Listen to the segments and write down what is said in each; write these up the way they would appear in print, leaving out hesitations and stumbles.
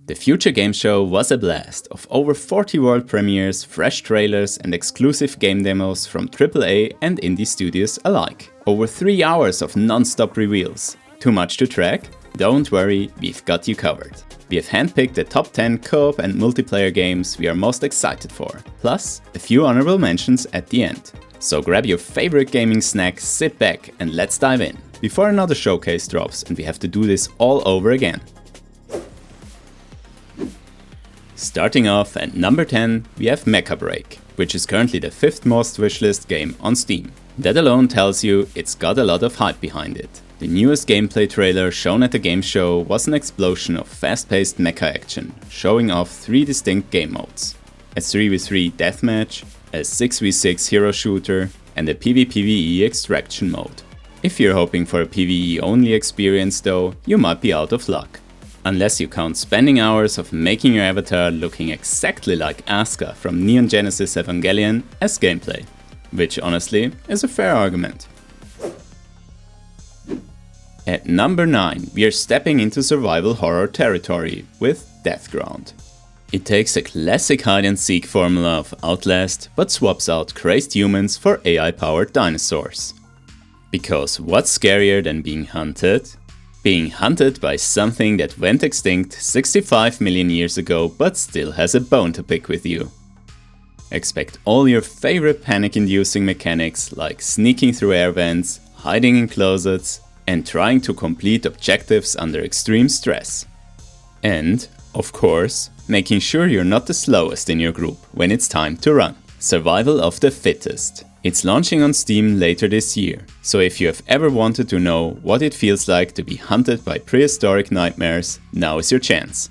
The Future Game Show was a blast of over 40 world premieres, fresh trailers and exclusive game demos from AAA and indie studios alike. Over 3 hours of non-stop reveals. Too much to track? Don't worry, we've got you covered. We have handpicked the top 10 co-op and multiplayer games we are most excited for, plus a few honorable mentions at the end. So grab your favorite gaming snack, sit back and let's dive in, before another showcase drops and we have to do this all over again. Starting off at number 10, we have Mecha Break, which is currently the 5th most wishlist game on Steam. That alone tells you it's got a lot of hype behind it. The newest gameplay trailer shown at the game show was an explosion of fast-paced mecha action, showing off 3 distinct game modes. A 3v3 deathmatch, a 6v6 hero shooter, and a PvPvE extraction mode. If you're hoping for a PvE only experience though, you might be out of luck. Unless you count spending hours of making your avatar looking exactly like Asuka from Neon Genesis Evangelion as gameplay. Which honestly is a fair argument. At number 9, we are stepping into survival horror territory with Deathground. It takes a classic hide-and-seek formula of Outlast, but swaps out crazed humans for AI-powered dinosaurs. Because what's scarier than being hunted? Being hunted by something that went extinct 65 million years ago but still has a bone to pick with you. Expect all your favorite panic-inducing mechanics like sneaking through air vents, hiding in closets, and trying to complete objectives under extreme stress. And, of course, making sure you're not the slowest in your group when it's time to run. Survival of the fittest. It's launching on Steam later this year, so if you have ever wanted to know what it feels like to be hunted by prehistoric nightmares, now is your chance.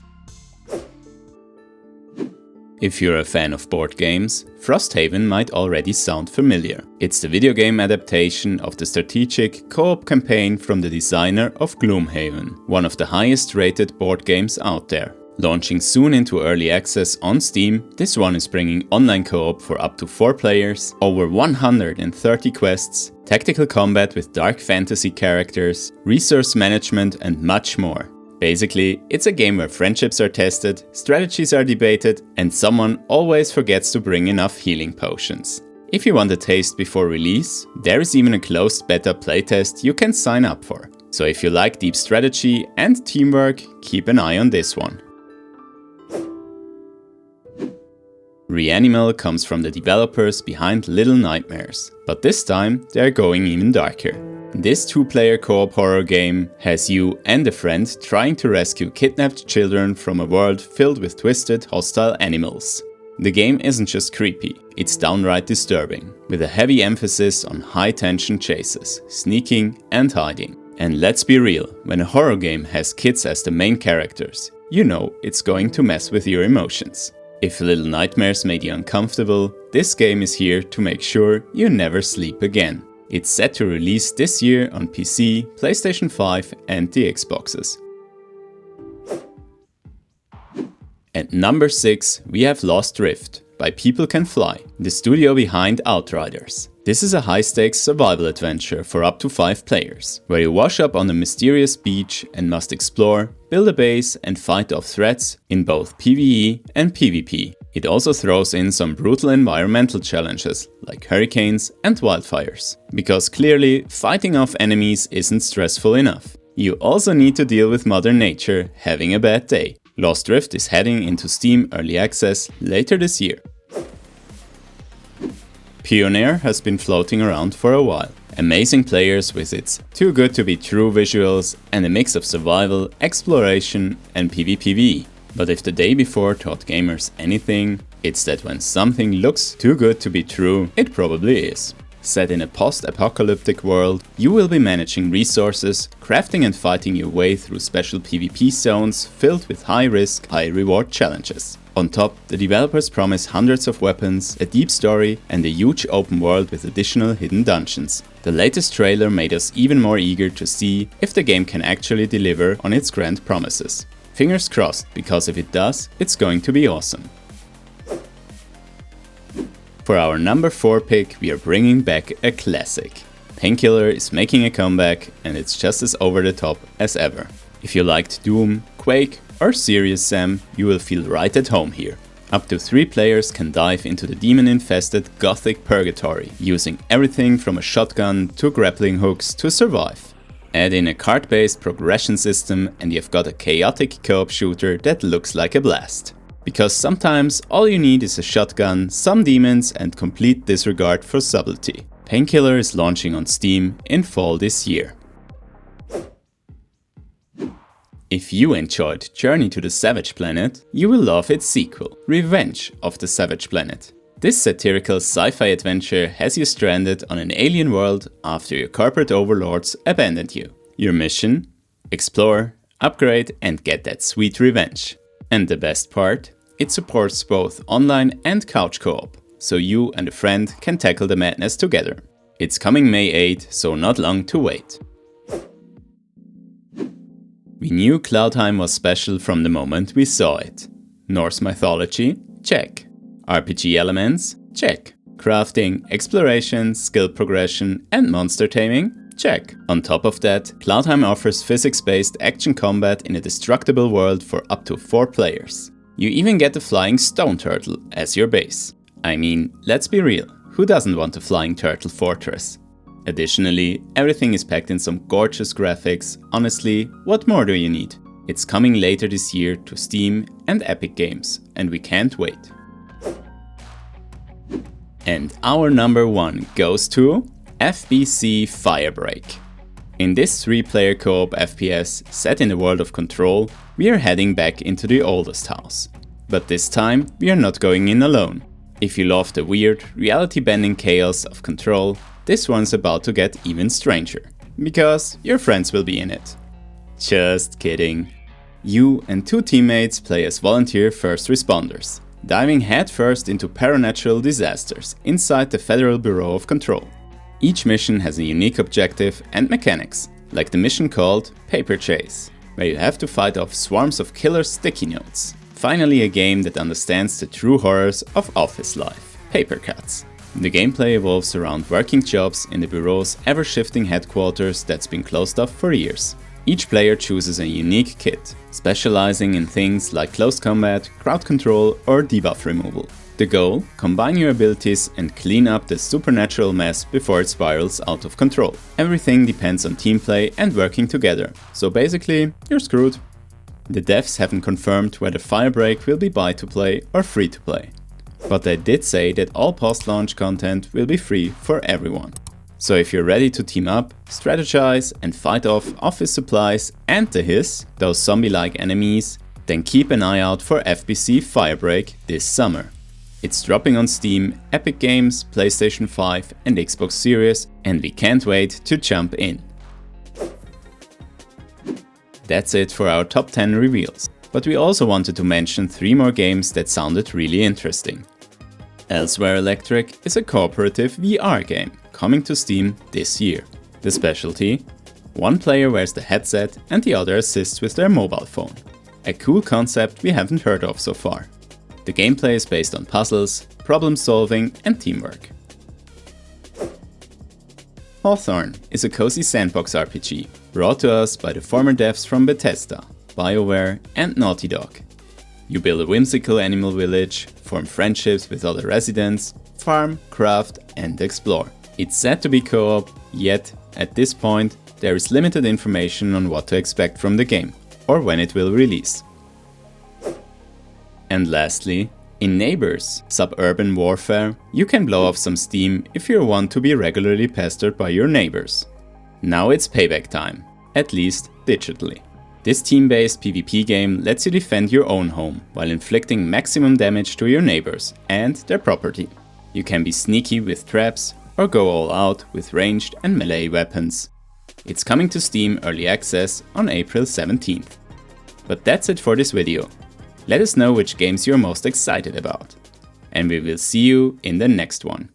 If you're a fan of board games, Frosthaven might already sound familiar. It's the video game adaptation of the strategic co-op campaign from the designer of Gloomhaven, one of the highest rated board games out there. Launching soon into early access on Steam, this one is bringing online co-op for up to 4 players, over 130 quests, tactical combat with dark fantasy characters, resource management and much more. Basically, it's a game where friendships are tested, strategies are debated, and someone always forgets to bring enough healing potions. If you want a taste before release, there is even a closed beta playtest you can sign up for. So if you like deep strategy and teamwork, keep an eye on this one. Reanimal comes from the developers behind Little Nightmares, but this time they're going even darker. This 2-player co-op horror game has you and a friend trying to rescue kidnapped children from a world filled with twisted, hostile animals. The game isn't just creepy, it's downright disturbing, with a heavy emphasis on high-tension chases, sneaking and hiding. And let's be real, when a horror game has kids as the main characters, you know it's going to mess with your emotions. If Little Nightmares made you uncomfortable, this game is here to make sure you never sleep again. It's set to release this year on PC, PlayStation 5 and the Xboxes. At number 6, we have Lost Rift by People Can Fly, the studio behind Outriders. This is a high-stakes survival adventure for up to 5 players, where you wash up on a mysterious beach and must explore, build a base and fight off threats in both PvE and PvP. It also throws in some brutal environmental challenges like hurricanes and wildfires, because clearly fighting off enemies isn't stressful enough. You also need to deal with Mother Nature having a bad day. Lost Rift is heading into Steam Early Access later this year. Pioneer has been floating around for a while. Amazing players with its too good to be true visuals and a mix of survival, exploration and PvPvE. But if the day before taught gamers anything, it's that when something looks too good to be true, it probably is. Set in a post-apocalyptic world, you will be managing resources, crafting and fighting your way through special PvP zones filled with high-risk, high-reward challenges. On top, the developers promise hundreds of weapons, a deep story and a huge open world with additional hidden dungeons. The latest trailer made us even more eager to see if the game can actually deliver on its grand promises. Fingers crossed, because if it does, it's going to be awesome. For our number 4 pick, we are bringing back a classic. Painkiller is making a comeback and it's just as over the top as ever. If you liked Doom, Quake or Serious Sam, you will feel right at home here. Up to 3 players can dive into the demon-infested Gothic purgatory, using everything from a shotgun to grappling hooks to survive. Add in a card-based progression system and you've got a chaotic co-op shooter that looks like a blast. Because sometimes all you need is a shotgun, some demons and complete disregard for subtlety. Painkiller is launching on Steam in fall this year. If you enjoyed Journey to the Savage Planet, you will love its sequel, Revenge of the Savage Planet. This satirical sci-fi adventure has you stranded on an alien world after your corporate overlords abandoned you. Your mission? Explore, upgrade and get that sweet revenge. And the best part? It supports both online and couch co-op, so you and a friend can tackle the madness together. It's coming May 8, so not long to wait. We knew Cloudheim was special from the moment we saw it. Norse mythology? Check. RPG elements? Check. Crafting, exploration, skill progression and monster taming? Check. On top of that, Cloudheim offers physics-based action combat in a destructible world for up to 4 players. You even get the flying stone turtle as your base. I mean, let's be real, who doesn't want a flying turtle fortress? Additionally, everything is packed in some gorgeous graphics. Honestly, what more do you need? It's coming later this year to Steam and Epic Games, and we can't wait. And our number 1 goes to FBC Firebreak. In this 3-player co-op FPS set in the world of Control, we are heading back into the oldest house. But this time, we are not going in alone. If you love the weird, reality-bending chaos of Control, this one's about to get even stranger, because your friends will be in it. Just kidding. You and 2 teammates play as volunteer first responders, diving headfirst into paranatural disasters inside the Federal Bureau of Control. Each mission has a unique objective and mechanics, like the mission called Paper Chase, where you have to fight off swarms of killer sticky notes. Finally, a game that understands the true horrors of office life, paper cuts. The gameplay evolves around working jobs in the Bureau's ever-shifting headquarters that's been closed off for years. Each player chooses a unique kit, specializing in things like close combat, crowd control or debuff removal. The goal? Combine your abilities and clean up the supernatural mess before it spirals out of control. Everything depends on team play and working together, so basically, you're screwed. The devs haven't confirmed whether Firebreak will be buy to play or free to play. But they did say that all post-launch content will be free for everyone. So if you're ready to team up, strategize and fight off office supplies and the hiss, those zombie-like enemies, then keep an eye out for FBC Firebreak this summer. It's dropping on Steam, Epic Games, PlayStation 5 and Xbox Series, and we can't wait to jump in. That's it for our top 10 reveals. But we also wanted to mention 3 more games that sounded really interesting. Elsewhere Electric is a cooperative VR game coming to Steam this year. The specialty? One player wears the headset and the other assists with their mobile phone. A cool concept we haven't heard of so far. The gameplay is based on puzzles, problem solving and teamwork. Hawthorne is a cozy sandbox RPG brought to us by the former devs from Bethesda, BioWare and Naughty Dog. You build a whimsical animal village, form friendships with other residents, farm, craft and explore. It's set to be co-op, yet at this point there is limited information on what to expect from the game or when it will release. And lastly, in Neighbors: Suburban Warfare, you can blow off some steam if you're one to be regularly pestered by your neighbors. Now it's payback time, at least digitally. This team-based PvP game lets you defend your own home while inflicting maximum damage to your neighbors and their property. You can be sneaky with traps or go all out with ranged and melee weapons. It's coming to Steam Early Access on April 17th. But that's it for this video. Let us know which games you're most excited about. And we will see you in the next one.